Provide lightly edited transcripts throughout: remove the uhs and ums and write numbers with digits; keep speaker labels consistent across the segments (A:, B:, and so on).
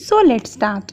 A: So let's start.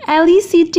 A: LECT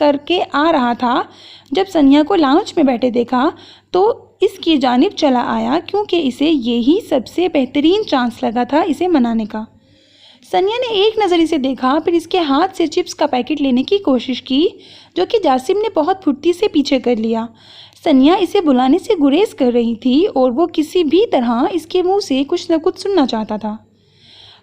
A: کر کے آ رہا تھا، جب سنیا کو لاؤنج میں بیٹھے دیکھا تو اس کی جانب چلا آیا کیونکہ اسے یہی سب سے بہترین چانس لگا تھا اسے منانے کا۔ سنیا نے ایک نظر اسے دیکھا، پھر اس کے ہاتھ سے چپس کا پیکٹ لینے کی کوشش کی جو کہ جاسم نے بہت پھرتی سے پیچھے کر لیا۔ سنیا اسے بلانے سے گریز کر رہی تھی اور وہ کسی بھی طرح اس کے منہ سے کچھ نہ کچھ سننا چاہتا تھا۔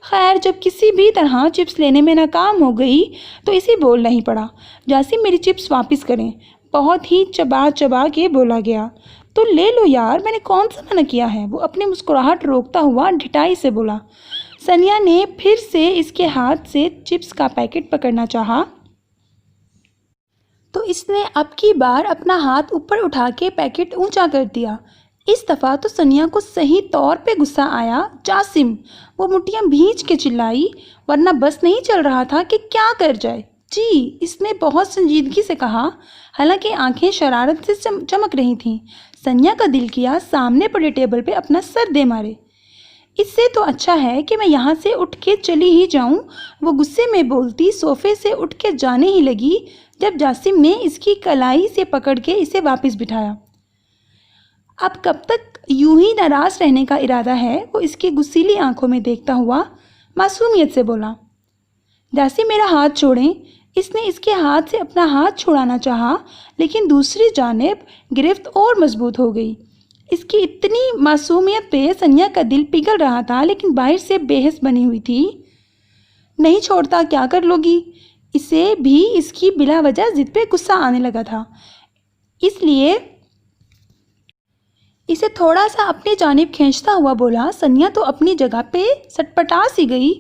A: خیر، جب کسی بھی طرح چپس لینے میں ناکام ہو گئی تو اسے بولنا ہی پڑا، جاسم میری چپس واپس کریں۔ بہت ہی چبا چبا کے بولا گیا۔ تو لے لو یار، میں نے کون سا منع کیا ہے، وہ اپنی مسکراہٹ روکتا ہوا ڈھٹائی سے بولا۔ سنیا نے پھر سے اس کے ہاتھ سے چپس کا پیکٹ پکڑنا چاہا تو اس نے اب کی بار اپنا ہاتھ اوپر اٹھا کے پیکٹ اونچا کر دیا۔ اس دفعہ تو سنیا کو صحیح طور پہ غصہ آیا۔ جاسم، وہ مٹھیاں بھینچ کے چلائی، ورنہ بس نہیں چل رہا تھا کہ کیا کر جائے۔ جی، اس نے بہت سنجیدگی سے کہا، حالانکہ آنکھیں شرارت سے چمک رہی تھیں۔ سنیا کا دل کیا سامنے پڑے ٹیبل پہ اپنا سر دے مارے۔ اس سے تو اچھا ہے کہ میں یہاں سے اٹھ کے چلی ہی جاؤں، وہ غصے میں بولتی صوفے سے اٹھ کے جانے ہی لگی جب جاسم نے اس کی کلائی سے پکڑ کے اسے واپس بٹھایا۔ اب کب تک یوں ہی ناراض رہنے کا ارادہ ہے، وہ اس کی غصیلی آنکھوں میں دیکھتا ہوا معصومیت سے بولا۔ جاسم، میرا ہاتھ چھوڑیں۔ اس نے اس کے ہاتھ سے اپنا ہاتھ چھڑانا چاہا، لیکن دوسری جانب گرفت اور مضبوط ہو گئی۔ اس کی اتنی معصومیت پہ سنیا کا دل پگھل رہا تھا، لیکن باہر سے بے حس بنی ہوئی تھی۔ نہیں چھوڑتا کیا کر لوگی؟ اسے بھی اس کی بلا وجہ ضد پہ غصہ آنے لگا تھا، اس لیے اسے تھوڑا سا اپنی جانب کھینچتا ہوا بولا۔ سنیا تو اپنی جگہ پہ سٹپٹا سی گئی۔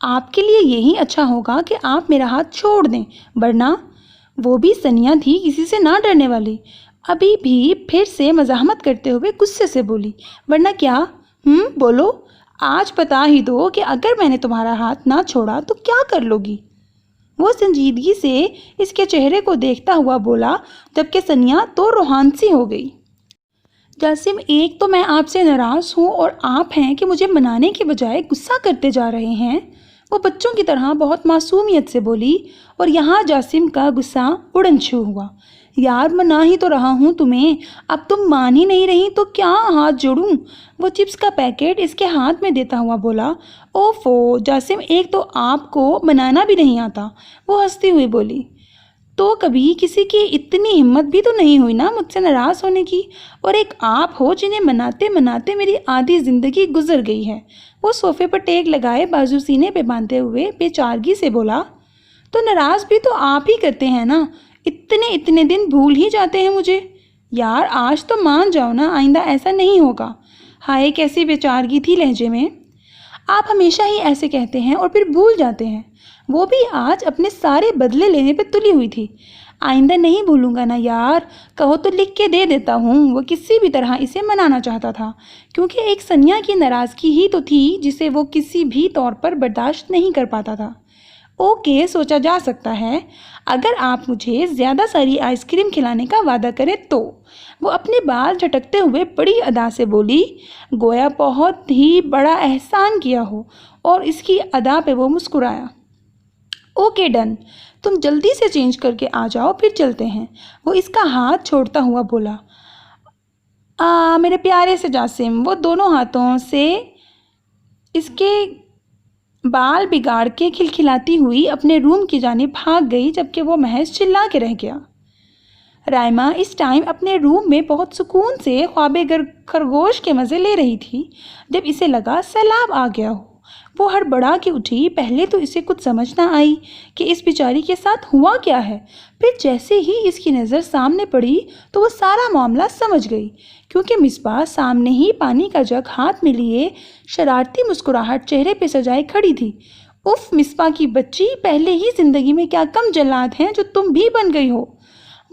A: آپ کے لیے یہی اچھا ہوگا کہ آپ میرا ہاتھ چھوڑ دیں، ورنہ وہ بھی سنیا تھی کسی سے نہ ڈرنے والی، ابھی بھی پھر سے مزاحمت کرتے ہوئے غصے سے بولی۔ ورنہ کیا؟ بولو، آج بتا ہی دو کہ اگر میں نے تمہارا ہاتھ نہ چھوڑا تو کیا کر لوگی؟ وہ سنجیدگی سے اس کے چہرے کو دیکھتا ہوا بولا، جبکہ سنیا تو روحانسی ہو گئی۔ جاسم، ایک تو میں آپ سے ناراض ہوں اور آپ ہیں کہ مجھے منانے کے بجائے غصہ کرتے جا رہے ہیں، وہ بچوں کی طرح بہت معصومیت سے بولی، اور یہاں جاسم کا غصہ اڑن چھو ہوا۔ یار، منا ہی تو رہا ہوں تمہیں، اب تم مان ہی نہیں رہی تو کیا ہاتھ جوڑوں؟ وہ چپس کا پیکٹ اس کے ہاتھ میں دیتا ہوا بولا۔ اوفو جاسم، ایک تو آپ کو منانا بھی نہیں آتا، وہ ہنستی ہوئی بولی۔ تو کبھی کسی کی اتنی ہمت بھی تو نہیں ہوئی نا مجھ سے ناراض ہونے کی، اور ایک آپ ہو جنہیں مناتے مناتے میری آدھی زندگی گزر گئی ہے۔ وہ صوفے پر ٹیک لگائے بازو سینے پہ باندھے ہوئے بے چارگی سے بولا۔ تو ناراض بھی تو آپ ہی کرتے ہیں نا، اتنے دن بھول ہی جاتے ہیں مجھے۔ یار، آج تو مان جاؤ نا، آئندہ ایسا نہیں ہوگا۔ ہائے، کیسی بے چارگی تھی لہجے میں۔ آپ ہمیشہ ہی ایسے کہتے ہیں اور پھر بھول جاتے ہیں، وہ بھی آج اپنے سارے بدلے لینے پہ تلی ہوئی تھی۔ آئندہ نہیں بھولوں گا نا یار، کہو تو لکھ کے دے دیتا ہوں۔ وہ کسی بھی طرح اسے منانا چاہتا تھا، کیونکہ ایک سنیا کی ناراضگی ہی تو تھی جسے وہ کسی بھی طور پر برداشت نہیں کر پاتا تھا۔ اوکے، سوچا جا سکتا ہے، اگر آپ مجھے زیادہ ساری آئس کریم کھلانے کا وعدہ کریں تو۔ وہ اپنے بال جھٹکتے ہوئے بڑی ادا سے بولی، گویا بہت ہی بڑا احسان کیا ہو، اور اس کی ادا پہ وہ مسکرایا۔ اوکے ڈن، تم جلدی سے چینج کر کے آ جاؤ، پھر چلتے ہیں، وہ اس کا ہاتھ چھوڑتا ہوا بولا۔ میرے پیارے سے جاسم، وہ دونوں ہاتھوں سے اس کے بال بگاڑ کے کھلکھلاتی ہوئی اپنے روم کی جانب بھاگ گئی، جبکہ وہ محض چلا کے رہ گیا۔ رائما اس ٹائم اپنے روم میں بہت سکون سے خواب خرگوش کے مزے لے رہی تھی، جب اسے لگا سیلاب آ گیا ہو۔ وہ ہڑبڑا کے اٹھی۔ پہلے تو اسے کچھ سمجھ نہ آئی کہ اس بیچاری کے ساتھ ہوا کیا ہے، پھر جیسے ہی اس کی نظر سامنے پڑی تو وہ سارا معاملہ سمجھ گئی، کیونکہ مصباح سامنے ہی پانی کا جگ ہاتھ میں لیے شرارتی مسکراہٹ چہرے پہ سجائے کھڑی تھی۔ اف مصباح کی بچی، پہلے ہی زندگی میں کیا کم جلاد ہیں جو تم بھی بن گئی ہو۔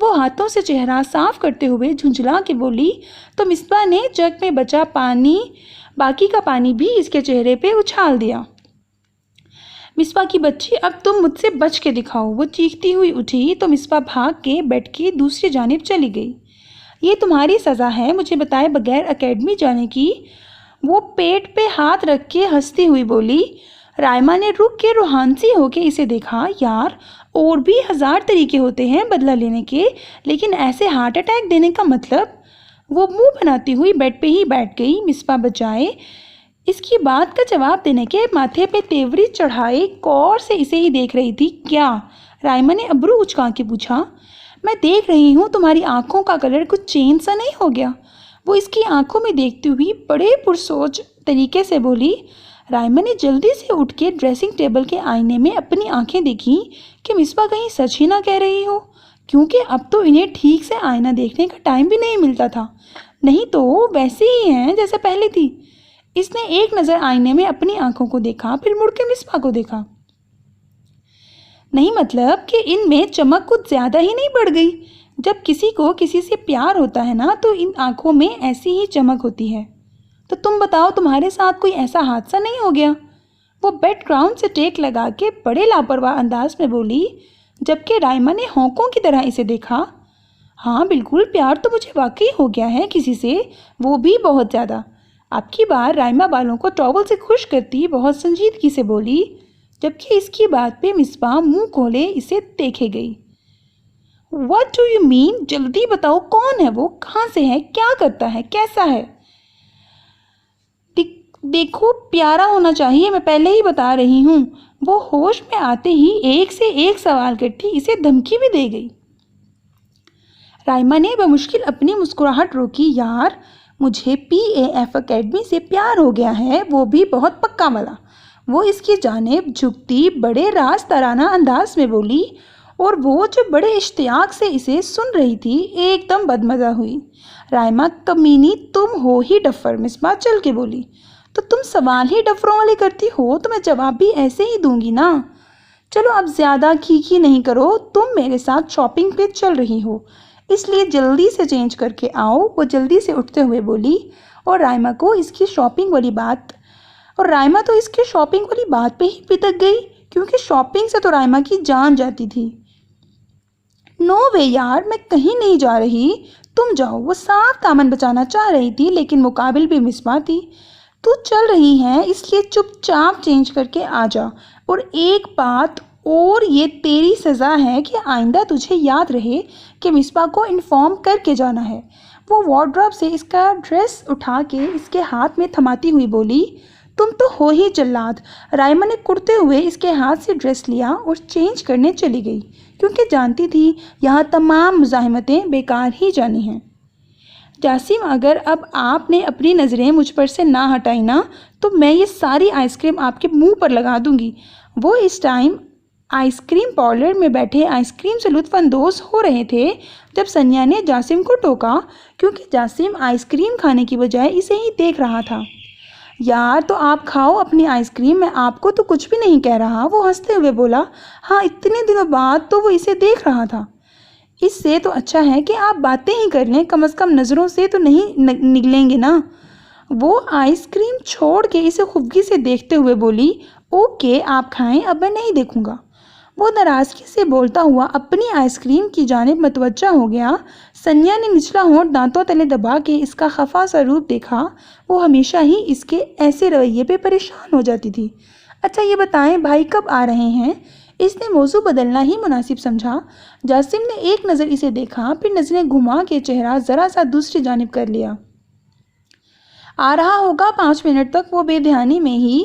A: وہ ہاتھوں سے چہرہ صاف کرتے ہوئے جھنجھلا کے بولی تو مصباح نے جگ میں بچا باقی کا پانی بھی اس کے چہرے پہ اچھال دیا۔ مصباح کی بچی، اب تم مجھ سے بچ کے دکھاؤ، وہ چیختی ہوئی اٹھی تو مصباح بھاگ کے بیڈ کی دوسری جانب چلی گئی۔ یہ تمہاری سزا ہے مجھے بتائے بغیر اکیڈمی جانے کی، وہ پیٹ پہ ہاتھ رکھ کے ہنستی ہوئی بولی۔ رائما نے رک کے روحانسی ہو کے اسے دیکھا۔ یار، اور بھی 1000 طریقے ہوتے ہیں بدلہ لینے کے، لیکن ایسے ہارٹ اٹیک دینے کا مطلب؟ وہ منہ بناتی ہوئی بیڈ پہ ہی بیٹھ گئی۔ مصباح بجائے اس کی بات کا جواب دینے کے ماتھے پہ تیوری چڑھائے غور سے اسے ہی دیکھ رہی تھی۔ کیا؟ رائما نے ابرو اچکا کے پوچھا۔ میں دیکھ رہی ہوں تمہاری آنکھوں کا کلر کچھ چینج سا نہیں ہو گیا؟ وہ اس کی آنکھوں میں دیکھتی ہوئی بڑے پرسوچ طریقے سے بولی۔ رائما نے جلدی سے اٹھ کے ڈریسنگ ٹیبل کے آئینے میں اپنی آنکھیں دیکھیں کہ مصباح کہیں سچ ہی نہ کہہ رہی ہو، کیونکہ اب تو انہیں ٹھیک سے آئینہ دیکھنے کا ٹائم بھی نہیں ملتا تھا، نہیں تو ویسے ہی ہیں جیسے پہلے تھی۔ اس نے ایک نظر آئینے میں اپنی آنکھوں کو دیکھا، پھر مڑ کے مصباح کو دیکھا۔ نہیں مطلب کہ ان میں چمک کچھ زیادہ ہی نہیں بڑھ گئی؟ جب کسی کو کسی سے پیار ہوتا ہے نا تو ان آنکھوں میں ایسی ہی چمک ہوتی ہے۔ تو تم بتاؤ تمہارے ساتھ کوئی ایسا حادثہ نہیں ہو گیا؟ وہ بیڈ گراؤنڈ سے ٹیک لگا کے بڑے لاپرواہ انداز میں بولی، جبکہ رائما نے ہونکوں کی طرح اسے دیکھا۔ ہاں بالکل، پیار تو مجھے واقعی ہو گیا ہے کسی سے، وہ بھی بہت زیادہ۔ اب کی بار رائما بالوں کو ٹاول سے خشک کرتی بہت سنجیدگی سے بولی، جبکہ اس کی بات پہ مصباح منہ کھولے اسے دیکھے گئی۔ What do you mean؟ جلدی بتاؤ، کون ہے وہ، کہاں سے ہے، کیا کرتا ہے، کیسا ہے؟ دیکھو پیارا ہونا چاہیے، میں پہلے ہی بتا رہی ہوں۔ وہ ہوش میں آتے ہی ایک سے ایک سوال کرتی اسے دھمکی بھی دے گئی۔ رائما نے بمشکل اپنی مسکراہٹ روکی۔ یار مجھے PAF اکیڈمی سے پیار ہو گیا ہے، وہ بھی بہت پکا والا۔ وہ اس کی جانب جھکتی بڑے راز ترانہ انداز میں بولی، اور وہ جو بڑے اشتیاق سے اسے سن رہی تھی ایک دم بدمزہ ہوئی۔ رائما کمینی تم ہو ہی ڈفر، مصباح چل کے بولی۔ تو تم سوال ہی ڈفروں والے کرتی ہو تو میں جواب بھی ایسے ہی دوں گی نا۔ چلو اب زیادہ کھیکی نہیں کرو، تم میرے ساتھ شاپنگ پہ چل رہی ہو، اس لیے جلدی سے چینج کر کے آؤ۔ وہ جلدی سے اٹھتے ہوئے بولی، اور رائما تو اس کی شاپنگ والی بات پہ ہی پتک گئی، کیونکہ شاپنگ سے تو رائما کی جان جاتی تھی۔ نو وے یار، میں کہیں نہیں جا رہی، تم جاؤ۔ وہ صاف دامن بچانا چاہ رہی تھی، لیکن مقابل بھی مصباح تھی۔ تو چل رہی ہے اس لیے چپ چاپ چینج کر کے آ جا، اور ایک بات اور، یہ تیری سزا ہے کہ آئندہ تجھے یاد رہے کہ مصباح کو انفارم کر کے جانا ہے۔ وہ وارڈروب سے اس کا ڈریس اٹھا کے اس کے ہاتھ میں تھماتی ہوئی بولی، تم تو ہو ہی جلاد۔ رائما نے کرتے ہوئے اس کے ہاتھ سے ڈریس لیا اور چینج کرنے چلی گئی، کیونکہ جانتی تھی یہاں تمام مزاحمتیں بیکار ہی جانی ہیں۔ جاسم، اگر اب آپ نے اپنی نظریں مجھ پر سے نہ ہٹائی نا تو میں یہ ساری آئس کریم آپ کے منہ پر لگا دوں گی۔ وہ اس ٹائم آئس کریم پارلر میں بیٹھے آئس کریم سے لطف اندوز ہو رہے تھے جب سنیا نے جاسم کو ٹوکا، کیونکہ جاسم آئس کریم کھانے کی بجائے اسے ہی دیکھ رہا تھا۔ یار تو آپ کھاؤ اپنی آئس کریم، میں آپ کو تو کچھ بھی نہیں کہہ رہا، وہ ہنستے ہوئے بولا۔ ہاں اتنے دنوں بعد تو وہ اسے دیکھ رہا تھا، اس سے تو اچھا ہے کہ آپ باتیں ہی کر لیں، کم از کم نظروں سے تو نہیں نگلیں گے نا۔ وہ آئس کریم چھوڑ کے اسے خفگی سے دیکھتے ہوئے بولی، اوکے آپ کھائیں، اب میں نہیں دیکھوں گا۔ وہ ناراضگی سے بولتا ہوا اپنی آئس کریم کی جانب متوجہ ہو گیا۔ سنیا نے نچلا ہونٹ دانتوں تلے دبا کے اس کا خفا سا روپ دیکھا۔ وہ ہمیشہ ہی اس کے ایسے رویے پہ پریشان ہو جاتی تھی۔ اچھا یہ بتائیں بھائی کب آ رہے ہیں؟ اس نے موضوع بدلنا ہی مناسب سمجھا۔ جاسم نے ایک نظر اسے دیکھا، پھر نظریں گھما کے چہرہ ذرا سا دوسری جانب کر لیا۔ آ رہا ہوگا 5 منٹ تک۔ وہ بے دھیانی میں ہی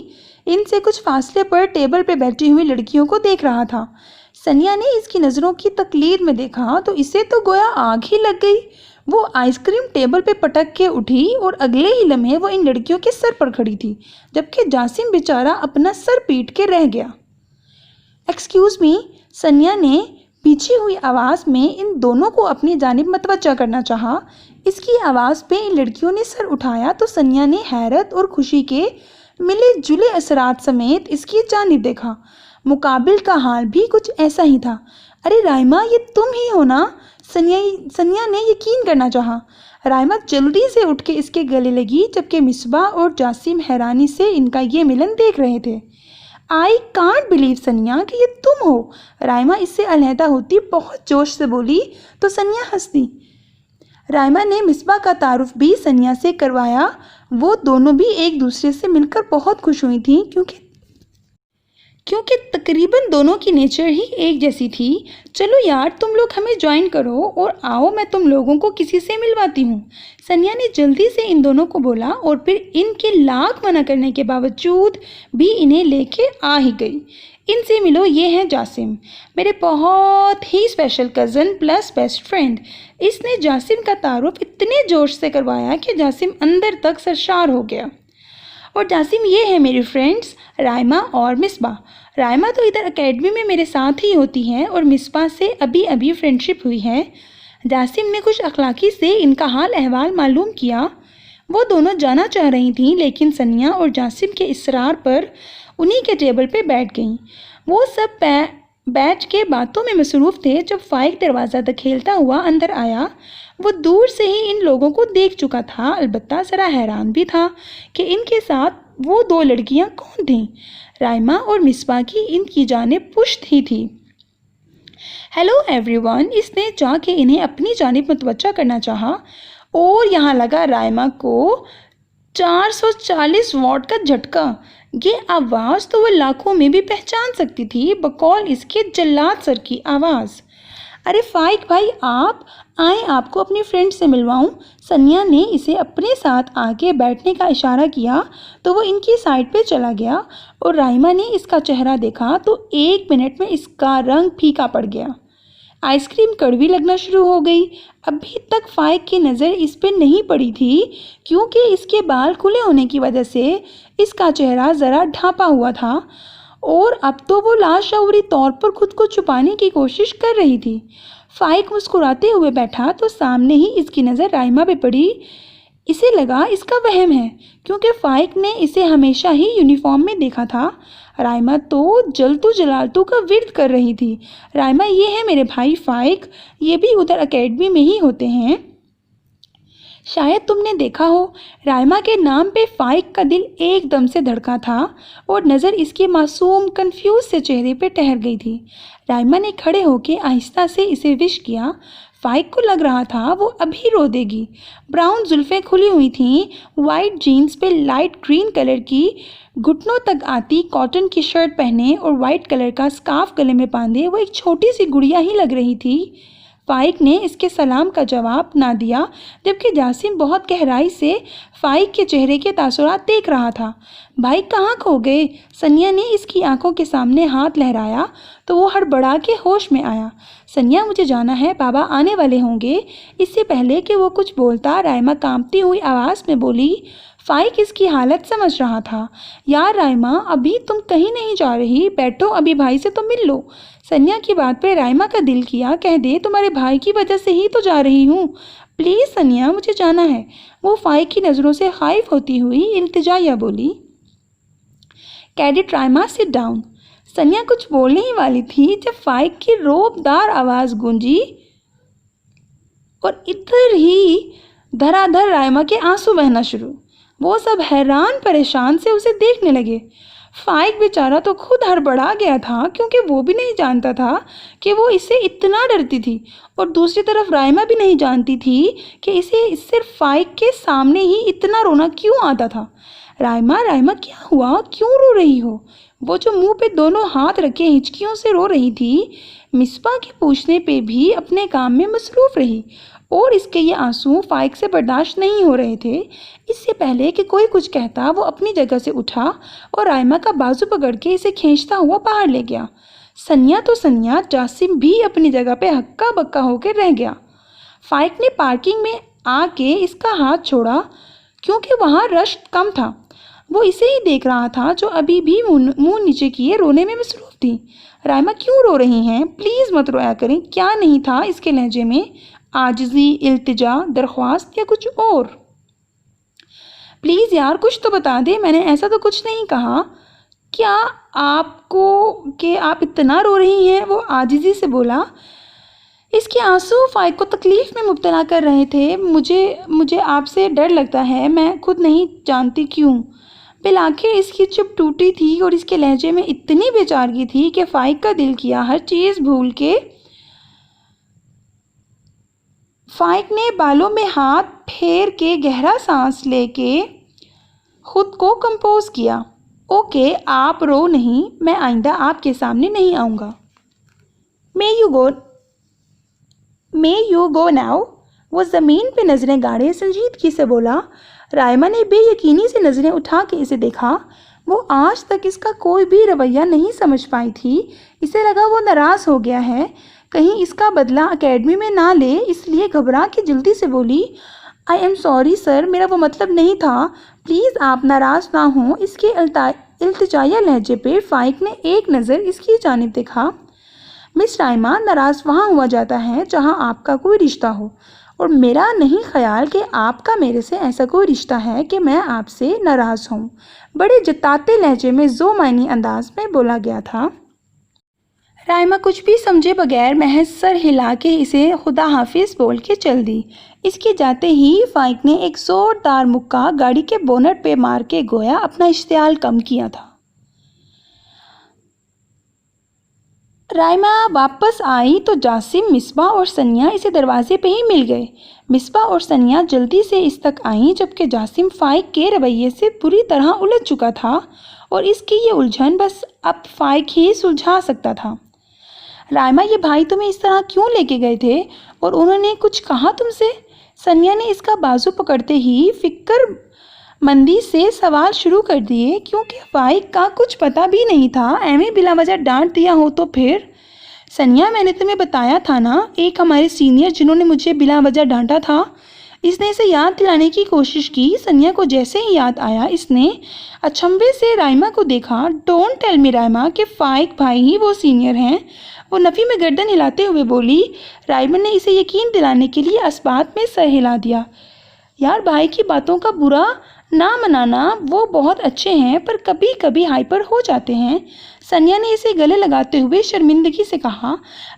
A: ان سے کچھ فاصلے پر ٹیبل پہ بیٹھی ہوئی لڑکیوں کو دیکھ رہا تھا۔ سنیا نے اس کی نظروں کی تقلید میں دیکھا تو اسے تو گویا آگ ہی لگ گئی۔ وہ آئس کریم ٹیبل پہ پٹک کے اٹھی اور اگلے ہی لمحے وہ ان لڑکیوں کے سر پر کھڑی تھی، جبکہ جاسم بیچارہ اپنا سر پیٹ کے رہ گیا۔ ایکسکیوز می، سنیا نے پیچھی ہوئی آواز میں ان دونوں کو اپنی جانب متوجہ کرنا چاہا۔ اس کی آواز پہ ان لڑکیوں نے سر اٹھایا تو سنیا نے حیرت اور خوشی کے ملے جلے اثرات سمیت اس کی جانب دیکھا۔ مقابل کا حال بھی کچھ ایسا ہی تھا۔ ارے رائما، یہ تم ہی ہو نا؟ سنیا نے یقین کرنا چاہا۔ رائما جلدی سے اٹھ کے اس کے گلے لگی، جبکہ مصباح اور جاسم حیرانی سے ان کا یہ ملن دیکھ رہے تھے۔ آئی کانٹ بلیو سنیا کہ یہ تم ہو۔ رائما اس سے علیحدہ ہوتی بہت جوش سے بولی تو سنیا ہنس دی۔ رائما نے مصباح کا تعارف بھی سنیا سے کروایا۔ وہ دونوں بھی ایک دوسرے سے مل کر بہت خوش ہوئی تھیں، کیونکہ تقریباً دونوں کی نیچر ہی ایک جیسی تھی۔ چلو یار تم لوگ ہمیں جوائن کرو اور آؤ میں تم لوگوں کو کسی سے ملواتی ہوں۔ سنیا نے جلدی سے ان دونوں کو بولا اور پھر ان کے لاکھ منع کرنے کے باوجود بھی انہیں لے کے آ ہی گئی۔ ان سے ملو، یہ ہیں جاسم، میرے بہت ہی special cousin plus best friend. اس نے جاسم کا تعارف اتنے جوش سے کروایا کہ جاسم اندر تک سرشار ہو گیا۔ اور جاسم، یہ ہے میری فرینڈز رائمہ اور مصباح۔ رائمہ تو ادھر اکیڈمی میں میرے ساتھ ہی ہوتی ہیں اور مصباح سے ابھی فرینڈشپ ہوئی ہے۔ جاسم نے خوش اخلاقی سے ان کا حال احوال معلوم کیا۔ وہ دونوں جانا چاہ رہی تھیں لیکن سنیا اور جاسم کے اصرار پر انہی کے ٹیبل پہ بیٹھ گئیں۔ وہ سب بیٹھ کے باتوں میں مصروف تھے جب فائق دروازہ دکھیلتا ہوا اندر آیا۔ وہ دور سے ہی ان لوگوں کو دیکھ چکا تھا، البتہ ذرا حیران بھی تھا کہ ان کے ساتھ وہ دو لڑکیاں کون تھیں۔ رائمہ اور مصباح کی ان کی جانب پشت ہی تھی۔ ہیلو ایوری ون، اس نے جا کے انہیں اپنی جانب متوجہ کرنا چاہا اور یہاں لگا رائمہ کو 440 واٹ کا جھٹکا۔ یہ آواز تو وہ لاکھوں میں بھی پہچان سکتی تھی بقول اس کے جلاد سر کی آواز۔ ارے فائق بھائی، آپ آئیں، آپ کو اپنی فرینڈ سے ملواؤں۔ سنیا نے اسے اپنے ساتھ آگے بیٹھنے کا اشارہ کیا تو وہ ان کی سائڈ پہ چلا گیا اور رائمہ نے اس کا چہرہ دیکھا تو 1 منٹ میں اس کا رنگ پھیکا پڑ گیا۔ آئس کریم کڑوی لگنا شروع ہو گئی۔ ابھی تک فائق کی نظر اس پہ نہیں پڑی تھی کیونکہ اس کے بال کھلے ہونے کی وجہ سے اس کا چہرہ ذرا ڈھانپا ہوا تھا اور اب تو وہ لاشعوری طور پر خود کو چھپانے کی کوشش کر رہی تھی۔ فائق مسکراتے ہوئے بیٹھا تو سامنے ہی اس کی نظر رائمہ پہ پڑی۔ اسے لگا اس کا وہم ہے کیونکہ فائق نے اسے ہمیشہ ہی یونیفارم میں دیکھا تھا۔ رائمہ تو جلتو جلالتو کا ورد کر رہی تھی۔ رائمہ، یہ ہے میرے بھائی فائق، یہ بھی ادھر اکیڈمی میں ہی ہوتے ہیں، شاید تم نے دیکھا ہو۔ رائمہ کے نام پہ فائق کا دل ایک دم سے دھڑکا تھا اور نظر اس کے معصوم کنفیوز سے چہرے پہ ٹھہر گئی تھی۔ رائمہ نے کھڑے ہو کے آہستہ سے اسے وش کیا۔ فائق کو لگ رہا تھا وہ ابھی رو دے گی۔ براؤن زلفیں کھلی ہوئی تھیں، وائٹ جینز پہ لائٹ گرین کلر کی گھٹنوں تک آتی کاٹن کی شرٹ پہنے اور وائٹ کلر کا سکارف گلے میں باندھے وہ ایک چھوٹی سی گڑیا ہی لگ رہی تھی۔ فائق نے اس کے سلام کا جواب نہ دیا جبکہ جاسم بہت گہرائی سے فائق کے چہرے کے تاثرات دیکھ رہا تھا۔ بھائی کہاں کھو گئے؟ سنیا نے اس کی آنکھوں کے سامنے ہاتھ لہرایا تو وہ ہڑبڑا کے ہوش میں آیا۔ سنیا، مجھے جانا ہے، بابا آنے والے ہوں گے۔ اس سے پہلے کہ وہ کچھ بولتا رائمہ کانپتی ہوئی آواز میں بولی۔ فائق اس کی حالت سمجھ رہا تھا۔ یار رائمہ، ابھی تم کہیں نہیں جا رہی، بیٹھو، ابھی بھائی سے تو مل لو۔ سنیا کی بات پہ رائمہ کا دل کیا کہہ دے تمہارے بھائی کی وجہ سے ہی تو جا رہی ہوں، پلیز سنیا مجھے جانا ہے۔ وہ فائق کی نظروں سے خائف ہوتی ہوئی التجائیہ بولی۔ Cadet Raima sit down. سنیا کچھ بولنے ہی والی تھی جب فائق کی روب دار آواز گونجی اور ادھر ہی دھرا دھر رائمہ کے آنسو بہنا شروع۔ وہ سب حیران پریشان سے اسے دیکھنے لگے۔ فائق بیچارہ تو خود ہڑبڑا گیا تھا کیونکہ وہ بھی نہیں جانتا تھا کہ وہ اس سے اتنا ڈرتی تھی اور دوسری طرف رائمہ بھی نہیں جانتی تھی کہ اسے صرف فائق کے سامنے ہی اتنا رونا کیوں آتا تھا۔ رائمہ کیا ہوا؟ کیوں رو رہی ہو؟ وہ جو منہ پہ دونوں ہاتھ رکھے ہچکیوں سے رو رہی تھی، مصباح کے پوچھنے پہ بھی اپنے کام میں مصروف رہی اور اس کے یہ آنسو فائق سے برداشت نہیں ہو رہے تھے۔ اس سے پہلے کہ کوئی کچھ کہتا وہ اپنی جگہ سے اٹھا اور رائمہ کا بازو پکڑ کے اسے کھینچتا ہوا باہر لے گیا۔ سنیا تو سنیا، جاسم بھی اپنی جگہ پہ ہکا بکا ہو کے رہ گیا۔ فائق نے پارکنگ میں آ کے اس کا ہاتھ چھوڑا کیونکہ وہاں رش کم تھا۔ وہ اسے ہی دیکھ رہا تھا جو ابھی بھی منہ نیچے کیے رونے میں مصروف تھی۔ رائمہ کیوں رو رہی ہیں؟ پلیز مت رویا کریں۔ کیا نہیں تھا اس کے لہجے میں؟ عاجزی، التجا، درخواست یا کچھ اور؟ پلیز یار کچھ تو بتا دے، میں نے ایسا تو کچھ نہیں کہا۔ کیا آپ کو کہ آپ اتنا رو رہی ہیں؟ وہ عاجزی سے بولا۔ اس کے آنسو فائق کو تکلیف میں مبتلا کر رہے تھے۔ مجھے آپ سے ڈر لگتا ہے، میں خود نہیں جانتی کیوں۔ بالآخر اس کی چپ ٹوٹی تھی اور اس کے لہجے میں اتنی بے چارگی تھی کہ فائق کا دل کیا ہر چیز بھول کے فائق نے بالوں میں ہاتھ پھیر کے گہرا سانس لے کے خود کو کمپوز کیا۔ اوکے آپ رو نہیں، میں آئندہ آپ کے سامنے نہیں آؤں گا. May you go now. وہ زمین پہ نظریں گاڑے سنجیدگی سے بولا. رائما نے بے یقینی سے نظریں اٹھا کے اسے دیکھا. وہ آج تک اس کا کوئی بھی رویہ نہیں سمجھ پائی تھی. اسے لگا وہ ناراض ہو گیا ہے، کہیں اس کا بدلہ اکیڈمی میں نہ لے، اس لیے گھبرا کے جلدی سے بولی. آئی ایم سوری سر، میرا وہ مطلب نہیں تھا، پلیز آپ ناراض نہ ہوں. اس کے التجائیہ لہجے پہ فائق نے ایک نظر اس کی جانب دیکھا. مس رائما، ناراض وہاں ہوا جاتا ہے جہاں آپ کا کوئی رشتہ ہو، اور میرا نہیں خیال کہ آپ کا میرے سے ایسا کوئی رشتہ ہے کہ میں آپ سے ناراض ہوں. بڑے جتاتے لہجے میں ذو معنی انداز میں بولا گیا تھا. رائما کچھ بھی سمجھے بغیر محض سر ہلا کے اسے خدا حافظ بول کے چل دی. اس کے جاتے ہی فائق نے ایک زوردار مکہ گاڑی کے بونٹ پہ مار کے گویا اپنا اشتعال کم کیا تھا. رائما واپس آئی تو جاسم، مصباح اور ثانیہ اسے دروازے پہ ہی مل گئے. مصباح اور ثانیہ جلدی سے اس تک آئیں جبکہ جاسم فائق کے رویے سے پوری طرح الجھ چکا تھا اور اس کی یہ الجھن بس اب فائق ہی سلجھا سکتا تھا. رائما، یہ بھائی تمہیں اس طرح کیوں لے کے گئے تھے اور انہوں نے کچھ کہا تم سے؟ ثانیہ نے اس کا بازو پکڑتے ہی فکر مندی سے سوال شروع کر دیے، کیونکہ فائق کا کچھ پتہ بھی نہیں تھا. ایویں بلا وجہ ڈانٹ دیا ہو تو پھر؟ ثانیہ، میں نے تمہیں بتایا تھا نا، ایک ہمارے سینئر جنہوں نے مجھے بلا وجہ ڈانٹا تھا. اس نے اسے یاد دلانے کی کوشش کی. ثانیہ کو جیسے ہی یاد آیا اس نے اچنبھے سے رائما کو دیکھا. ڈونٹ ٹیل می رائما کہ فائق بھائی ہی وہ سینئر ہیں. وہ نفی میں گردن ہلاتے ہوئے بولی. رائما نے اسے یقین دلانے کے لیے اسبات میں سر ہلا دیا. یار، بھائی کی باتوں کا برا نہ منانا، وہ بہت اچھے ہیں پر کبھی کبھی ہائپر ہو جاتے ہیں. ثانیہ نے اسے گلے لگاتے ہوئے شرمندگی سے کہا.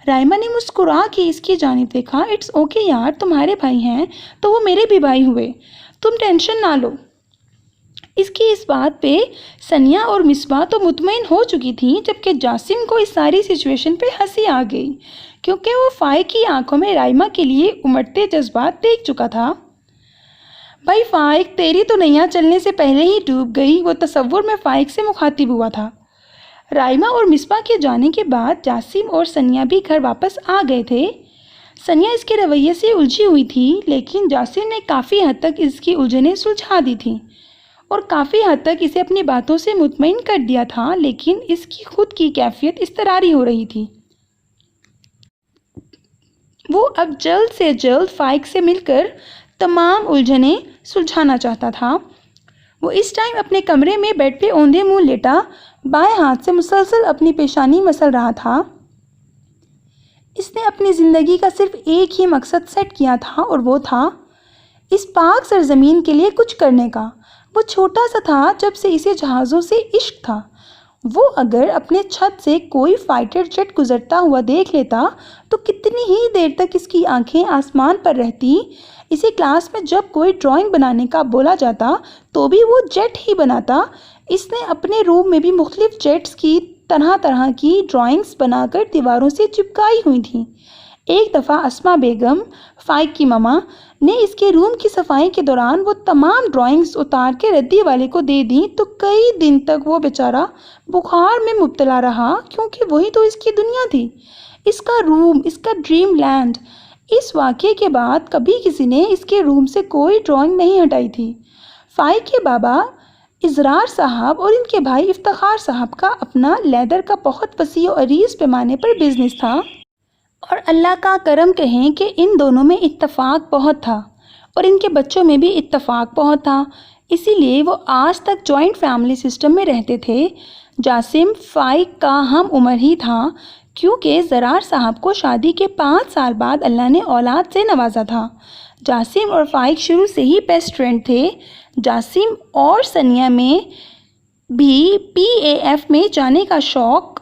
A: رائما نے مسکرا کے اس کی جانب دیکھا. اٹس اوکے یار، تمہارے بھائی ہیں تو وہ میرے بھی بھائی ہوئے، تم ٹینشن نہ لو. اس کی اس بات پہ ثانیہ اور مصباح تو مطمئن ہو چکی تھیں، جبکہ جاسم کو اس ساری سچویشن پہ ہنسی آ گئی کیونکہ وہ فائق کی آنکھوں میں رائما کے لیے امڑتے جذبات دیکھ چکا تھا. بھائی فائق، تیری تو نیا چلنے سے پہلے ہی ڈوب گئی. وہ تصور میں فائق سے مخاطب ہوا تھا. رائما اور مصباح کے جانے کے بعد جاسم اور ثانیہ بھی گھر واپس آ گئے تھے. ثانیہ اس کے رویے سے الجھی ہوئی تھی، لیکن جاسم نے کافی حد تک اس کی الجھنیں سلجھا دی تھیں اور کافی حد تک اسے اپنی باتوں سے مطمئن کر دیا تھا. لیکن اس کی خود کی کیفیت اضطراری ہو رہی تھی. وہ اب جلد سے جلد فائق سے مل کر تمام الجھنیں سلجھانا چاہتا تھا. وہ اس ٹائم اپنے کمرے میں بیڈ پہ اوندھے منہ لیٹا بائیں ہاتھ سے مسلسل اپنی پیشانی مسل رہا تھا. اس نے اپنی زندگی کا صرف ایک ہی مقصد سیٹ کیا تھا اور وہ تھا اس پاک سرزمین کے لیے کچھ کرنے کا. وہ چھوٹا سا تھا جب سے اسے جہازوں سے عشق تھا. وہ اگر اپنے چھت سے کوئی فائٹر جیٹ گزرتا ہوا دیکھ لیتا تو کتنی ہی دیر تک اس کی آنکھیں آسمان پر رہتی. اسے کلاس میں جب کوئی ڈرائنگ بنانے کا بولا جاتا تو بھی وہ جیٹ ہی بناتا. اس نے اپنے روم میں بھی مختلف جیٹس کی طرح طرح کی ڈرائنگز بنا کر دیواروں سے چپکائی ہوئی تھیں. ایک دفعہ اسما بیگم، فائق کی ماما، نے اس کے روم کی صفائی کے دوران وہ تمام ڈرائنگز اتار کے ردی والے کو دے دیں تو کئی دن تک وہ بیچارہ بخار میں مبتلا رہا، کیونکہ وہی تو اس کی دنیا تھی، اس کا روم، اس کا ڈریم لینڈ. اس واقعے کے بعد کبھی کسی نے اس کے روم سے کوئی ڈرائنگ نہیں ہٹائی تھی. فائق کے بابا ازرار صاحب اور ان کے بھائی افتخار صاحب کا اپنا لیدر کا بہت وسیع و عریض پیمانے پر بزنس تھا، اور اللہ کا کرم کہیں کہ ان دونوں میں اتفاق بہت تھا اور ان کے بچوں میں بھی اتفاق بہت تھا. اسی لیے وہ آج تک جوائنٹ فیملی سسٹم میں رہتے تھے. جاسم فائق کا ہم عمر ہی تھا، کیونکہ زرار صاحب کو شادی کے 5 سال بعد اللہ نے اولاد سے نوازا تھا. جاسم اور فائق شروع سے ہی بیسٹ فرینڈ تھے. جاسم اور ثانیہ میں بھی PAF میں جانے کا شوق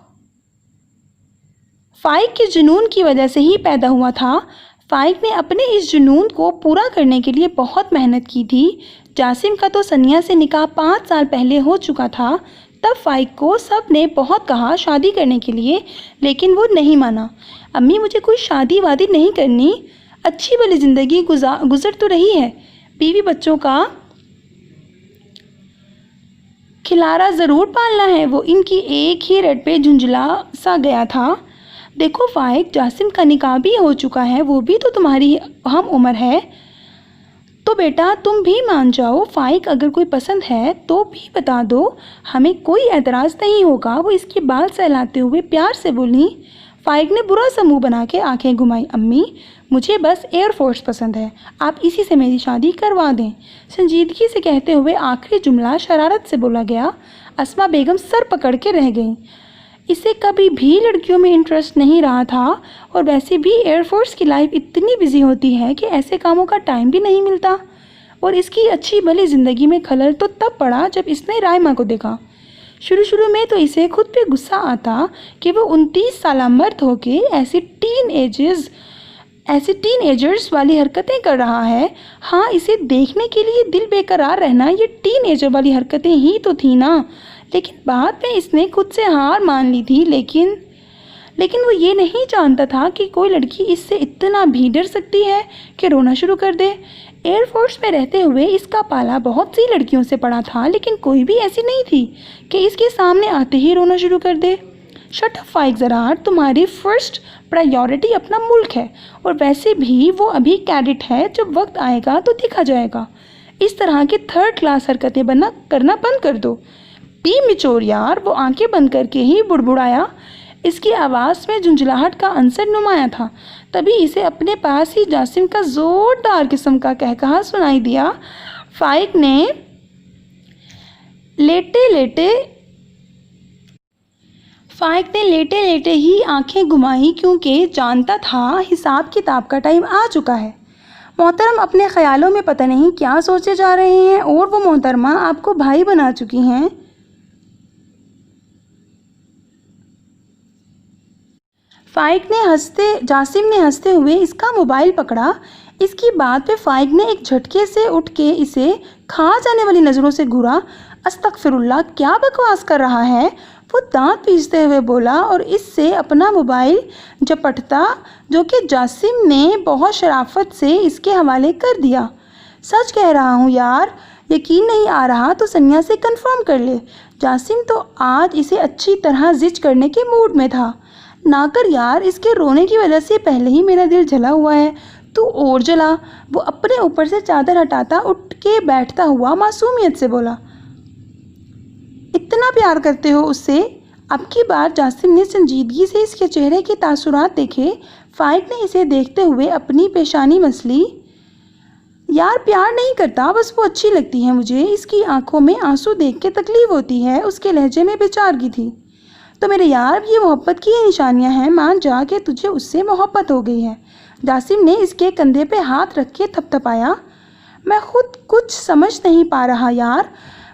A: فائق کے جنون کی وجہ سے ہی پیدا ہوا تھا. فائق نے اپنے اس جنون کو پورا کرنے کے لیے بہت محنت کی تھی. جاسم کا تو ثانیہ سے نکاح 5 سال پہلے ہو چکا تھا. تب فائق کو سب نے بہت کہا شادی کرنے کے لیے، لیکن وہ نہیں مانا. امی، مجھے کوئی شادی وادی نہیں کرنی، اچھی بھلی زندگی گزر تو رہی ہے، بیوی بچوں کا کھلارا ضرور پالنا ہے، وہ ان کی ایک ہی رٹ پہ جھنجھلا سا گیا تھا۔ دیکھو فائق، جاسم کا نکاح بھی ہو چکا ہے، وہ بھی تو تمہاری ہم عمر ہے، تو بیٹا تم بھی مان جاؤ۔ فائق، اگر کوئی پسند ہے تو بھی بتا دو، ہمیں کوئی اعتراض نہیں ہوگا، وہ اس کے بال سہلاتے ہوئے پیار سے بولی۔ فائق نے برا سا منہ بنا کے آنکھیں گھمائی۔ امی، مجھے بس ایئر فورس پسند ہے، آپ اسی سے میری شادی کروا دیں، سنجیدگی سے کہتے ہوئے آخری جملہ شرارت سے بولا گیا۔ اسما بیگم سر پکڑ کے رہ گئیں۔ اسے کبھی بھی لڑکیوں میں انٹرسٹ نہیں رہا تھا، اور ویسے بھی ایئر فورس کی لائف اتنی بزی ہوتی ہے کہ ایسے کاموں کا ٹائم بھی نہیں ملتا، اور اس کی اچھی بھلی زندگی میں خلل تو تب پڑا جب اس نے رائما کو دیکھا۔ شروع میں تو اسے خود پہ غصہ آتا کہ وہ 29 سالہ مرد ہو کے ایسی ٹین ایجرز والی حرکتیں کر رہا ہے۔ ہاں، اسے دیکھنے کے لیے دل بے قرار رہنا یہ ٹین ایجر والی حرکتیں ہی تو تھی نا، لیکن بعد میں اس نے خود سے ہار مان لی تھی۔ لیکن وہ یہ نہیں جانتا تھا کہ کوئی لڑکی اس سے اتنا بھی ڈر سکتی ہے کہ رونا شروع کر دے۔ ایئر فورس میں رہتے ہوئے اس کا پالا بہت سی لڑکیوں سے پڑا تھا، لیکن کوئی بھی ایسی نہیں تھی کہ اس کے سامنے آتے ہی رونا شروع کر دے۔ شٹ اپ فائق زرار، تمہاری فرسٹ پرائیورٹی اپنا ملک ہے، اور ویسے بھی وہ ابھی کیڈٹ ہے، جب وقت آئے گا تو دیکھا جائے گا۔ اس طرح کی تھرڈ کلاس حرکتیں کرنا بند کر دو۔ بی میچور یار، وہ آنکھیں بند کر کے ہی بڑبڑایا۔ اس کی آواز میں جھنجھلاہٹ کا عنصر نمایاں تھا۔ تبھی اسے اپنے پاس ہی جاسم کا زوردار قسم کا قہقہا سنائی دیا۔ فائق نے لیٹے لیٹے ہی آنکھیں گھمائی، کیونکہ جانتا تھا حساب کتاب کا ٹائم آ چکا ہے۔ محترم اپنے خیالوں میں پتہ نہیں کیا سوچے جا رہے ہیں، اور وہ محترمہ آپ کو بھائی بنا چکی ہیں۔ جاسم نے ہنستے ہوئے اس کا موبائل پکڑا۔ اس کی بات پہ فائق نے ایک جھٹکے سے اٹھ کے اسے کھا جانے والی نظروں سے گھورا۔ استغفر اللہ، کیا بکواس کر رہا ہے؟ وہ دانت پیستے ہوئے بولا، اور اس سے اپنا موبائل جپٹتا، جو کہ جاسم نے بہت شرافت سے اس کے حوالے کر دیا۔ سچ کہہ رہا ہوں یار، یقین نہیں آ رہا تو سنیا سے کنفرم کر لے۔ جاسم تو آج اسے اچھی طرح زج کرنے کے موڈ میں تھا۔ نہ کر یار، اس کے رونے کی وجہ سے پہلے ہی میرا دل جلا ہوا ہے، تو اور جلا۔ وہ اپنے اوپر سے چادر ہٹاتا اٹھ کے بیٹھتا ہوا معصومیت سے بولا۔ اتنا پیار کرتے ہو اس سے؟ اب کی بار جاسم نے سنجیدگی سے اس کے چہرے کے تاثرات دیکھے۔ فائق نے اسے دیکھتے ہوئے اپنی پیشانی مسلی۔ یار پیار نہیں کرتا، بس وہ اچھی لگتی ہے مجھے۔ اس کی آنکھوں میں آنسو دیکھ کے تکلیف ہوتی ہے۔ اس کے لہجے میں بےچارگی تھی۔ تو میرے یار، یہ محبت کی نشانیاں ہیں، مان جا کہ تجھے اس سے محبت ہو گئی ہے۔ جاسم نے اس کے کندھے پہ ہاتھ رکھ کے تھپتھپایا۔ میں خود کچھ سمجھ نہیں پا رہا یار،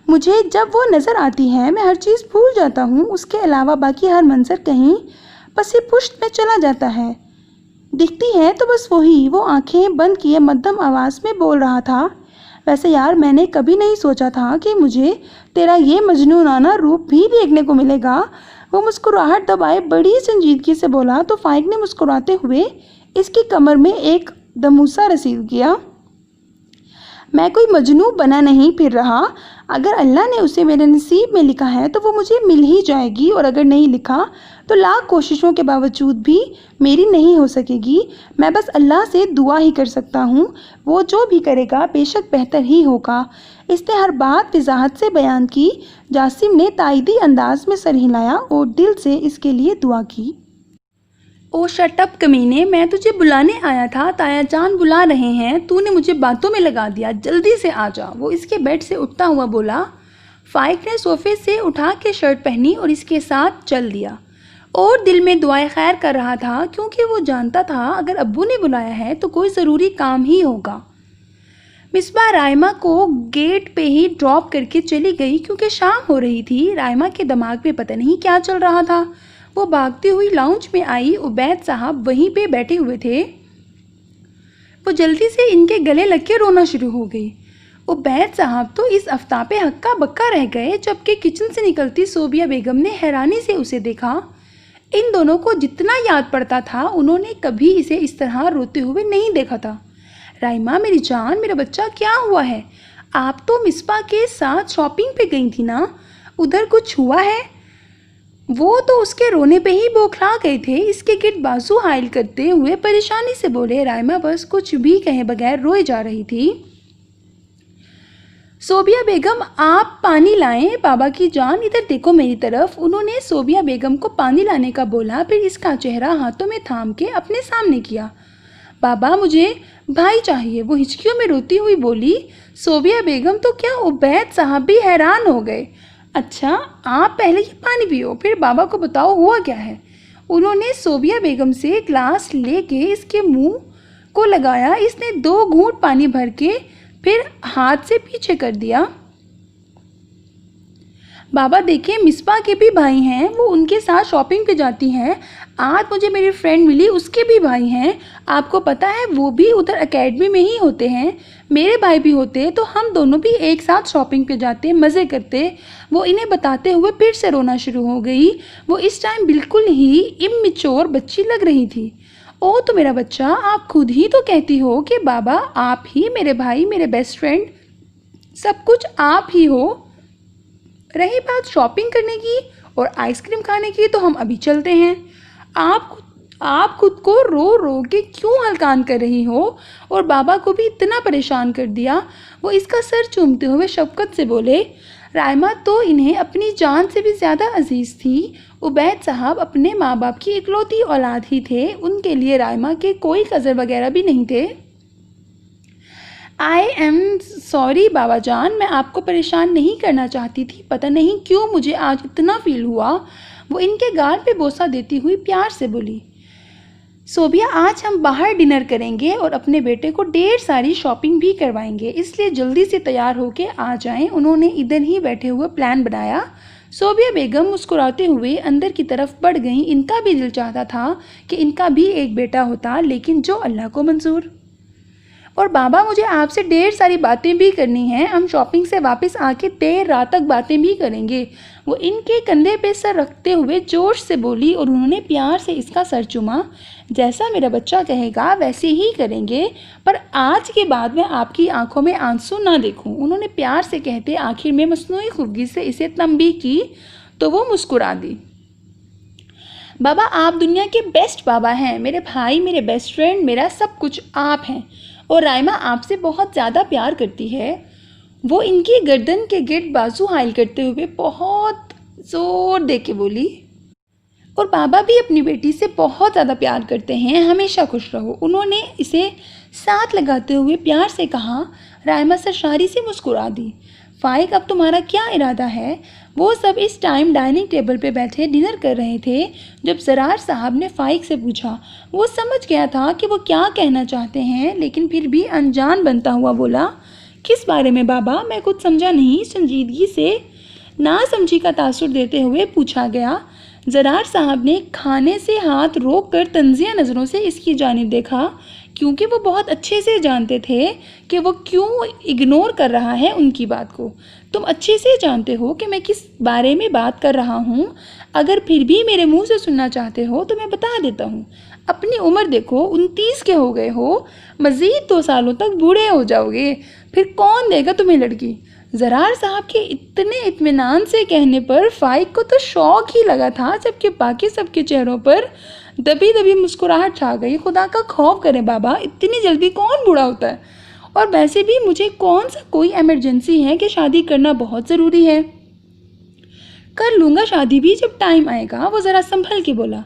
A: مجھے جب وہ نظر آتی ہے میں ہر چیز بھول جاتا ہوں، اس کے علاوہ باقی ہر منظر کہیں پس پشت میں چلا جاتا ہے۔ دکھتی ہے تو بس وہی۔ وہ آنکھیں بند کیے مدھم آواز میں بول رہا تھا۔ ویسے یار، میں نے کبھی نہیں سوچا تھا کہ مجھے تیرا یہ مجنونانہ روپ بھی دیکھنے کو ملے گا۔ وہ مسکراہٹ دبائے بڑی سنجیدگی سے بولا، تو فائق نے مسکراتے ہوئے اس کی کمر میں ایک دموسا رسید کیا۔ میں کوئی مجنوں بنا نہیں پھر رہا۔ اگر اللہ نے اسے میرے نصیب میں لکھا ہے تو وہ مجھے مل ہی جائے گی، اور اگر نہیں لکھا تو لاکھ کوششوں کے باوجود بھی میری نہیں ہو سکے گی۔ میں بس اللہ سے دعا ہی کر سکتا ہوں، وہ جو بھی کرے گا بے شک بہتر ہی ہوگا۔ اس نے ہر بات وضاحت سے بیان کی۔ جاسم نے تائیدی انداز میں سر ہلایا اور دل سے اس کے لیے دعا کی۔ او شٹ اپ کمینے، میں تجھے بلانے آیا تھا، تایا جان بلا رہے ہیں، تو نے مجھے باتوں میں لگا دیا، جلدی سے آ جا۔ وہ اس کے بیڈ سے اٹھتا ہوا بولا۔ فائق نے صوفے سے اٹھا کے شرٹ پہنی اور اس کے ساتھ چل دیا، اور دل میں دعائے خیر کر رہا تھا، کیونکہ وہ جانتا تھا اگر ابو نے بلایا ہے تو کوئی ضروری کام ہی ہوگا۔ مصباح رائما کو گیٹ پہ ہی ڈراپ کر کے چلی گئی، کیونکہ شام ہو رہی تھی۔ رائما کے دماغ میں پتہ نہیں کیا چل رہا تھا۔ وہ بھاگتی ہوئی لاؤنج میں آئی۔ عبید صاحب وہیں پہ بیٹھے ہوئے تھے۔ وہ جلدی سے ان کے گلے لگ کے رونا شروع ہو گئی۔ عبید صاحب تو اس آفتاب ہکا بکا رہ گئے، جبکہ کچن سے نکلتی صوبیہ بیگم نے حیرانی سے اسے دیکھا۔ ان دونوں کو جتنا یاد پڑتا تھا، انہوں نے کبھی اسے اس طرح روتے ہوئے نہیں دیکھا تھا۔ رائما میری جان، میرا بچہ کیا ہوا ہے؟ آپ تو مصباح کے ساتھ شاپنگ پہ گئی تھی نا؟ ادھر کچھ ہوا ہے؟ وہ تو اس کے رونے پہ ہی بوکھلا گئے تھے۔ اس کے گرد بازو حائل کرتے ہوئے پریشانی سے بولے۔ رائمہ بس کچھ بھی کہے بغیر روئے جا رہی تھی۔ صوبیہ بیگم آپ پانی لائیں۔ بابا کی جان ادھر دیکھو میری طرف۔ انہوں نے صوبیہ بیگم کو پانی لانے کا بولا، پھر اس کا چہرہ ہاتھوں میں تھام کے اپنے سامنے کیا۔ بابا مجھے بھائی چاہیے، وہ ہچکیوں میں روتی ہوئی بولی۔ صوبیہ بیگم تو کیا عبید صاحب بھی حیران ہو گئے۔ اچھا آپ پہلے یہ پانی پیو، پھر بابا کو بتاؤ ہوا کیا ہے۔ انہوں نے صوبیہ بیگم سے گلاس لے کے اس کے منہ کو لگایا۔ اس نے 2 گھونٹ پانی بھر کے پھر ہاتھ سے پیچھے کر دیا۔ بابا دیکھیں مصباح کے بھی بھائی ہیں، وہ ان کے ساتھ شاپنگ پہ جاتی ہیں۔ آج مجھے میری فرینڈ ملی، اس کے بھی بھائی ہیں، آپ کو پتہ ہے وہ بھی ادھر اکیڈمی میں ہی ہوتے ہیں۔ میرے بھائی بھی ہوتے تو ہم دونوں بھی ایک ساتھ شاپنگ پہ جاتے، مزے کرتے۔ وہ انہیں بتاتے ہوئے پھر سے رونا شروع ہو گئی۔ وہ اس ٹائم بالکل ہی اممیچور بچی لگ رہی تھی۔ او تو میرا بچہ، آپ خود ہی تو کہتی ہو کہ بابا آپ ہی میرے بھائی، میرے بیسٹ فرینڈ، سب کچھ آپ ہی ہو۔ رہی بات شاپنگ کرنے کی اور آئس کریم کھانے کی تو ہم ابھی چلتے ہیں۔ آپ خود کو رو رو کے کیوں ہلکان کر رہی ہو؟ اور بابا کو بھی اتنا پریشان کر دیا۔ وہ اس کا سر چومتے ہوئے شفقت سے بولے۔ رائمہ تو انہیں اپنی جان سے بھی زیادہ عزیز تھی۔ عبید صاحب اپنے ماں باپ کی اکلوتی اولاد ہی تھے، ان کے لیے رائمہ کے کوئی قذر وغیرہ بھی نہیں تھے۔ آئی ایم سوری بابا جان، میں آپ کو پریشان نہیں کرنا چاہتی تھی، پتہ نہیں کیوں مجھے آج اتنا فیل ہوا۔ وہ ان کے گال پہ بوسہ دیتی ہوئی پیار سے بولی۔ صوبیہ آج ہم باہر ڈنر کریں گے اور اپنے بیٹے کو ڈھیر ساری شاپنگ بھی کروائیں گے، اس لیے جلدی سے تیار ہو کے آ جائیں۔ انہوں نے ادھر ہی بیٹھے ہوئے پلان بنایا۔ صوبیہ بیگم مسکراتے ہوئے اندر کی طرف بڑھ گئیں۔ ان کا بھی دل چاہتا تھا کہ ان کا بھی ایک بیٹا ہوتا، لیکن جو اللہ کو منظور۔ اور بابا مجھے آپ سے ڈھیر ساری باتیں بھی کرنی ہیں، ہم شاپنگ سے واپس آ کے دیر رات تک باتیں بھی کریں گے۔ وہ ان کے کندھے پہ سر رکھتے ہوئے جوش سے بولی اور انہوں نے پیار سے اس کا سر چوما۔ جیسا میرا بچہ کہے گا ویسے ہی کریں گے، پر آج کے بعد میں آپ کی آنکھوں میں آنسو نہ دیکھوں۔ انہوں نے پیار سے کہتے آخر میں مصنوعی خفگی سے اسے تنبیہ کی تو وہ مسکرا دی۔ بابا آپ دنیا کے بیسٹ بابا ہیں، میرے بھائی، میرے بیسٹ فرینڈ، میرا سب کچھ آپ ہیں، اور رائمہ آپ سے بہت زیادہ پیار کرتی ہے۔ وہ ان کی گردن کے گرد بازو حائل کرتے ہوئے بہت زور دے کے بولی۔ اور بابا بھی اپنی بیٹی سے بہت زیادہ پیار کرتے ہیں، ہمیشہ خوش رہو۔ انہوں نے اسے ساتھ لگاتے ہوئے پیار سے کہا۔ رائمہ سرشاری سے مسکرا دی۔ فائق اب تمہارا کیا ارادہ ہے؟ وہ سب اس ٹائم ڈائننگ ٹیبل پہ بیٹھے ڈنر کر رہے تھے جب زرار صاحب نے فائق سے پوچھا۔ وہ سمجھ گیا تھا کہ وہ کیا کہنا چاہتے ہیں، لیکن پھر بھی انجان بنتا ہوا بولا۔ کس بارے میں بابا؟ میں کچھ سمجھا نہیں۔ سنجیدگی سے نا سمجھی کا تاثر دیتے ہوئے پوچھا گیا۔ زرار صاحب نے کھانے سے ہاتھ روک کر طنزیہ نظروں سے اس کی جانب دیکھا، کیونکہ وہ بہت اچھے سے جانتے تھے کہ وہ کیوں اگنور کر رہا ہے ان کی بات کو۔ تم اچھے سے جانتے ہو کہ میں کس بارے میں بات کر رہا ہوں، اگر پھر بھی میرے منہ سے سننا چاہتے ہو تو میں بتا دیتا ہوں۔ اپنی عمر دیکھو، 29 کے ہو گئے ہو، مزید 2 سالوں تک بوڑھے ہو جاؤ گے، پھر کون دے گا تمہیں لڑکی؟ زرار صاحب کے اتنے اطمینان سے کہنے پر فائق کو تو شوق ہی لگا تھا، جبکہ باقی سب کے چہروں پر دبی دبی مسکراہٹ چھا گئی۔ خدا کا خوف کرے بابا، اتنی جلدی کون بوڑھا ہوتا ہے؟ اور ویسے بھی مجھے کون سا کوئی ایمرجنسی ہے کہ شادی کرنا بہت ضروری ہے؟ کر لوں گا شادی بھی جب ٹائم آئے گا، وہ ذرا سنبھل کے بولا۔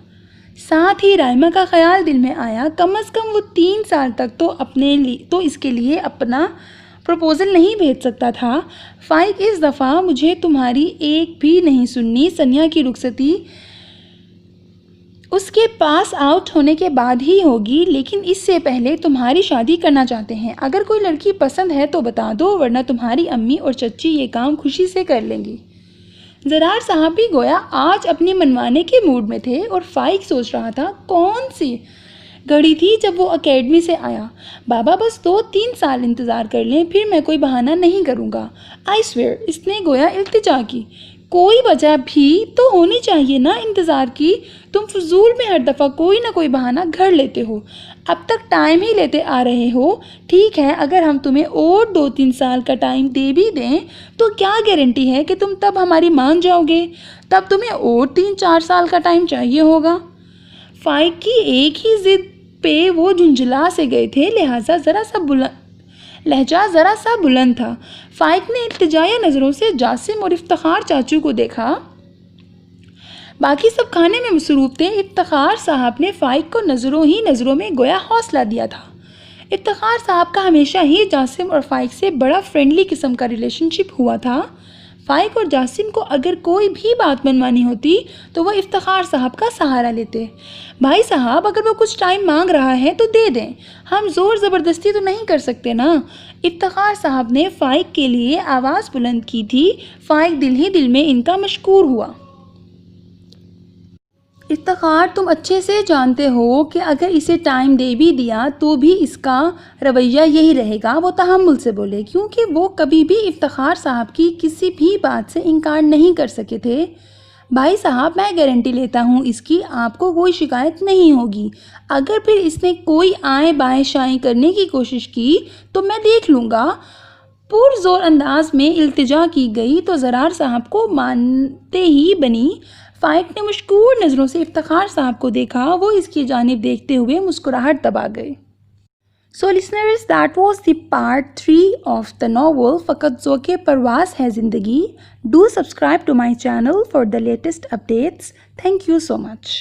A: ساتھ ہی رائمہ کا خیال دل میں آیا، کم از کم وہ 3 سال تک تو اس کے لیے اپنا پروپوزل نہیں بھیج سکتا تھا۔ فائق اس دفعہ مجھے تمہاری ایک بھی نہیں سننی، سنیا کی رخصتی اس کے پاس آؤٹ ہونے کے بعد ہی ہوگی، لیکن اس سے پہلے تمہاری شادی کرنا چاہتے ہیں۔ اگر کوئی لڑکی پسند ہے تو بتا دو، ورنہ تمہاری امی اور چچی یہ کام خوشی سے کر لیں گی۔ زرار صاحب بھی گویا آج اپنی منوانے کے موڈ میں تھے، اور فائق سوچ رہا تھا کون سی گھڑی تھی جب وہ اکیڈمی سے آیا۔ بابا بس 2-3 سال انتظار کر لیں، پھر میں کوئی بہانہ نہیں کروں گا، آئی سویئر۔ اس نے گویا التجا کی۔ کوئی وجہ بھی تو ہونی چاہیے نا انتظار کی. تم فضول میں ہر دفعہ کوئی نہ کوئی بہانہ گھڑ لیتے ہو. اب تک ٹائم ہی لیتے آ رہے ہو. ٹھیک ہے، اگر ہم تمہیں اور 2-3 سال کا ٹائم دے بھی دیں تو کیا گارنٹی ہے کہ تم تب ہماری مان جاؤ گے؟ تب تمہیں اور 3-4 سال کا ٹائم چاہیے ہوگا. فائق کی ایک ہی ضد پہ وہ جھنجھلا سے گئے تھے، لہجہ ذرا سا بلند تھا. فائق نے التجائیہ نظروں سے جاسم اور افتخار چاچو کو دیکھا. باقی سب کھانے میں مصروف تھے. افتخار صاحب نے فائق کو نظروں میں گویا حوصلہ دیا تھا. افتخار صاحب کا ہمیشہ ہی جاسم اور فائق سے بڑا فرینڈلی قسم کا ریلیشن شپ ہوا تھا. فائق اور جاسم کو اگر کوئی بھی بات منوانی ہوتی تو وہ افتخار صاحب کا سہارا لیتے. بھائی صاحب، اگر وہ کچھ ٹائم مانگ رہا ہے تو دے دیں، ہم زور زبردستی تو نہیں کر سکتے نا. افتخار صاحب نے فائق کے لیے آواز بلند کی تھی. فائق دل ہی دل میں ان کا مشکور ہوا. افتخار، تم اچھے سے جانتے ہو کہ اگر اسے ٹائم دے بھی دیا تو بھی اس کا رویہ یہی رہے گا. وہ تحمل سے بولے، کیونکہ وہ کبھی بھی افتخار صاحب کی کسی بھی بات سے انکار نہیں کر سکے تھے. بھائی صاحب، میں گارنٹی لیتا ہوں اس کی آپ کو کوئی شکایت نہیں ہوگی. اگر پھر اس نے کوئی آئیں بائیں شائیں کرنے کی کوشش کی تو میں دیکھ لوں گا. پرزور انداز میں التجا کی گئی تو زرار صاحب کو مانتے ہی بنی. فائق نے مشکور نظروں سے افتخار صاحب کو دیکھا. وہ اس کی جانب دیکھتے ہوئے مسکراہٹ دبا گئے. So listeners, that was the part 3 of the novel فقط ذوق پرواز ہے زندگی. Do subscribe to my channel for the latest updates. Thank you so much.